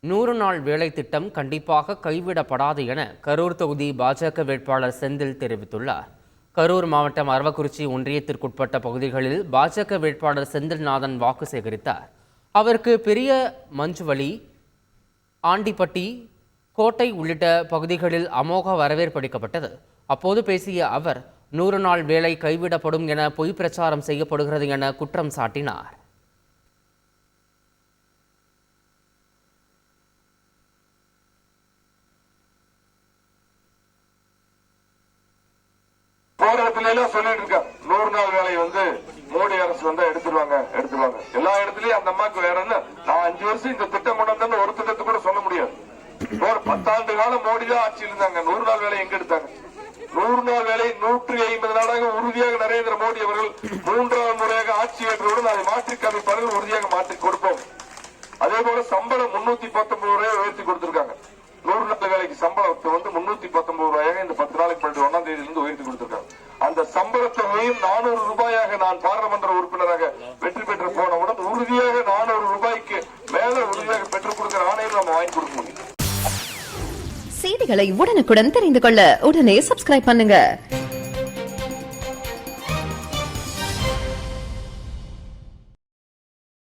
100 நாள் வேலை திட்டம் கண்டிப்பாக கைவிடப்படாது என கரூர் தொகுதி பாஜக வேட்பாளர் செந்தில் தெரிவித்துள்ளார். கரூர் மாவட்டம் அரவக்குறிச்சி ஒன்றியத்திற்குட்பட்ட பகுதிகளில் பாஜக வேட்பாளர் செந்தில்நாதன் வாக்கு சேகரித்தார். அவருக்கு பெரிய மஞ்சுவலி, ஆண்டிப்பட்டி, கோட்டை உள்ளிட்ட பகுதிகளில் அமோக வரவேற்பு அளிக்கப்பட்டது. அப்போது பேசிய அவர் 100 நாள் வேலை கைவிடப்படும் என பொய் பிரச்சாரம் செய்யப்படுகிறது என குற்றம் சாட்டினார். போராட்டத்திலாம் சொல்லிட்டு இருக்க 100 நாள் வேலையை மோடி அரசு வந்தா எடுத்துருவாங்க. எல்லா இடத்துலயும் அந்த அம்மாக்கு வேற என்ன, நான் 5 வருஷம் இந்த திட்டம் கொண்டு வந்தேன்னு ஒரு திட்டத்தை கூட சொல்ல முடியாது. 10 ஆண்டு காலம் மோடி தான் ஆட்சியில் இருந்தாங்க. 100 நாள் வேலை எங்க எடுத்தாங்க? 100 நாள் வேலை 150 நாளாக உறுதியாக நரேந்திர மோடி அவர்கள் 3வது முறையாக ஆட்சி ஏற்றவுடன் அதை மாற்றி அமைப்பார்கள், உறுதியாக மாற்றி கொடுப்போம். அதே போல சம்பளம் 319 ரூபாய் உயர்த்தி கொடுத்திருக்காங்க. 100 நாள் வேலைக்கு சம்பளத்தை 319 ரூபாயாக இந்த 10 நாளைக்கு 1ஆம் தேதியிலிருந்து உயர்த்தி கொடுத்திருக்காங்க. அந்த சம்பளத்தையும் 400 ரூபாயாக நான் பாராளுமன்ற உறுப்பினராக வெற்றி பெற்று போனவுடன் உறுதியாக 400 ரூபாய்க்கு மேல உறுதியாக பெற்றுக் கொடுக்கிற ஆணையம் நம்ம வாங்கி கொடுக்க முடியும். செய்திகளை உடனுக்குடன் தெரிந்து கொள்ள உடனே சப்ஸ்கிரைப் பண்ணுங்க.